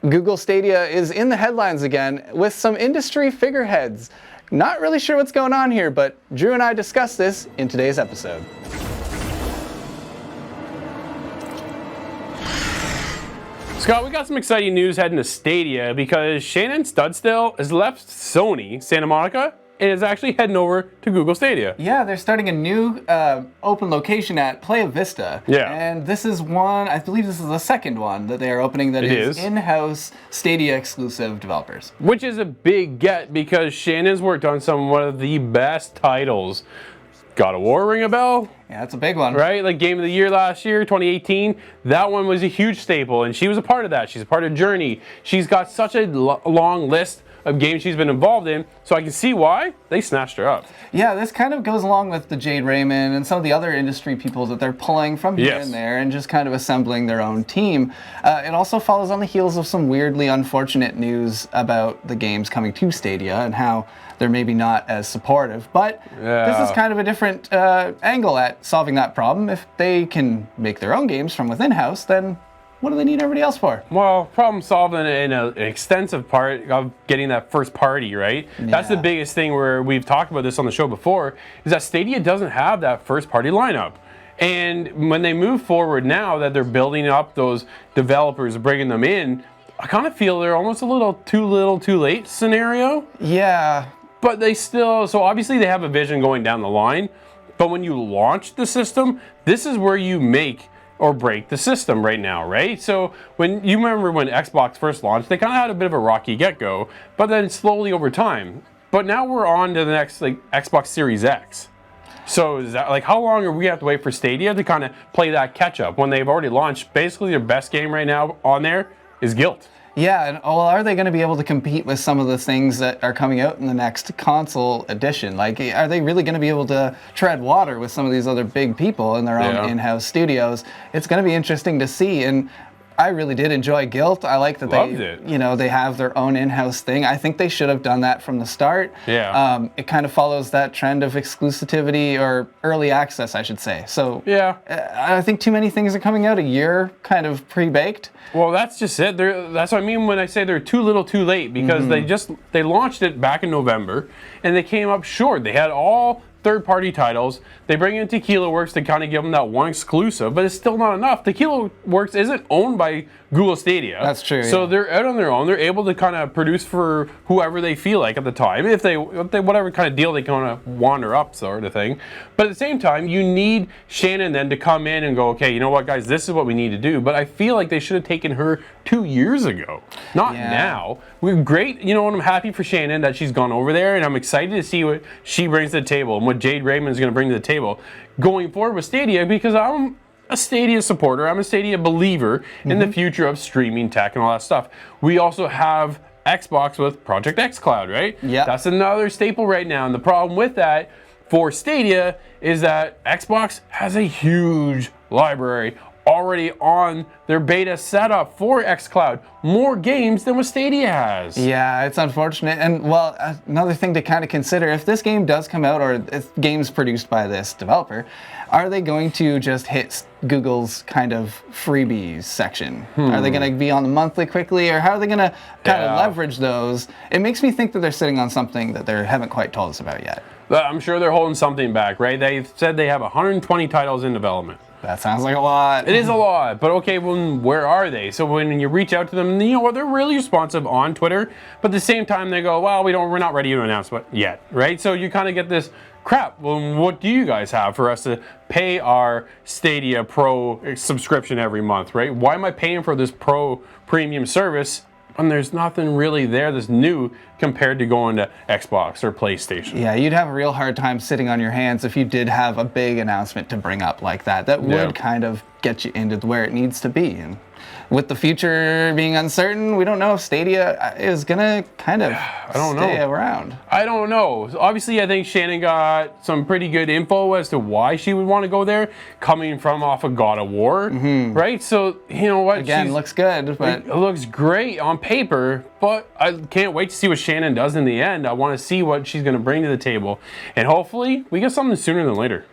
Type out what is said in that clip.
Google Stadia is in the headlines again with some industry figureheads. Not really sure what's going on here, but Drew and I discussed this in today's episode. Scott, we got some exciting news heading to Stadia because Shannon Studstill has left Sony Santa Monica and is actually heading over to Google Stadia. Yeah, they're starting a new open location at Playa Vista. Yeah. And this is one, I believe this is the second one that they are opening that is in-house Stadia exclusive developers. Which is a big get because Shannon's worked on some one of the best titles. God of War, ring a bell? Yeah, that's a big one. Right? Like Game of the Year last year, 2018. That one was a huge staple, and she was a part of that. She's a part of Journey. She's got such a long list of games she's been involved in, so I can see why they snatched her up. Yeah, this kind of goes along with the Jade Raymond and some of the other industry people that they're pulling from here and there and just kind of assembling their own team. It also follows on the heels of some weirdly unfortunate news about the games coming to Stadia and how they're maybe not as supportive. But this is kind of a different angle at solving that problem. If they can make their own games from within-house, then what do they need everybody else for? Well, problem solved in an extensive part of getting that first party, right? Yeah. That's the biggest thing where we've talked about this on the show before, is that Stadia doesn't have that first party lineup. And when they move forward now that they're building up those developers, bringing them in, I kind of feel they're almost a little too late scenario. Yeah. But they still, so obviously they have a vision going down the line, but when you launch the system, this is where you make or break the system right now, right? So when you remember when Xbox first launched, they kind of had a bit of a rocky get-go, but then slowly over time. But now we're on to the next like Xbox Series X. So is that like how long are we have to wait for Stadia to kind of play that catch-up when they've already launched? Basically their best game right now on there is Guilt. Yeah, and well, are they going to be able to compete with some of the things that are coming out in the next console edition? Like, are they really going to be able to tread water with some of these other big people in their own in-house studios? It's going to be interesting to see, and I really did enjoy Guilt. I like that they have their own in-house thing. I think they should have done that from the start. Yeah. It kind of follows that trend of exclusivity or early access, I should say. So yeah, I think too many things are coming out a year kind of pre-baked. Well, that's just it. That's what I mean when I say they're too little too late, because they launched it back in November and they came up short. They had all third-party titles. They bring in Tequila Works to kind of give them that one exclusive, but it's still not enough. Tequila Works isn't owned by Google Stadia. That's true. So they're out on their own. They're able to kind of produce for whoever they feel like at the time, if they whatever kind of deal they kind of wander up, sort of thing. But at the same time, you need Shannon then to come in and go, okay, you know what, guys, this is what we need to do. But I feel like they should have taken her 2 years ago, not now. We're great, you know, and I'm happy for Shannon that she's gone over there, and I'm excited to see what she brings to the table and what Jade Raymond's going to bring to the table going forward with Stadia, because I'm a Stadia supporter. I'm a Stadia believer in the future of streaming tech and all that stuff. We also have Xbox with Project xCloud, right? Yeah. That's another staple right now, and the problem with that for Stadia is that Xbox has a huge library already on their beta setup for xCloud. More games than what Stadia has. Yeah, it's unfortunate. And well, another thing to kind of consider, if this game does come out, or if games produced by this developer, are they going to just hit Google's kind of freebies section? Are they going to be on the monthly quickly, or how are they going to kind of leverage those? It makes me think that they're sitting on something that they haven't quite told us about yet. I'm sure they're holding something back, right? They said they have 120 titles in development. That sounds like a lot. It is a lot, but okay, well, where are they? So when you reach out to them, you know what, they're really responsive on Twitter, but at the same time they go, well, we're not ready to announce it yet, right? So you kind of get this crap. Well, what do you guys have for us to pay our Stadia Pro subscription every month, right? Why am I paying for this Pro premium service and there's nothing really there that's new compared to going to Xbox or PlayStation? Yeah, you'd have a real hard time sitting on your hands if you did have a big announcement to bring up like that. That would kind of get you into where it needs to be. And with the future being uncertain, we don't know if Stadia is going to kind of stay around. I don't know. Obviously, I think Shannon got some pretty good info as to why she would want to go there, coming from off of God of War, right? So, you know what? Again, looks good, but it looks great on paper, but I can't wait to see what Shannon does in the end. I want to see what she's going to bring to the table, and hopefully we get something sooner than later.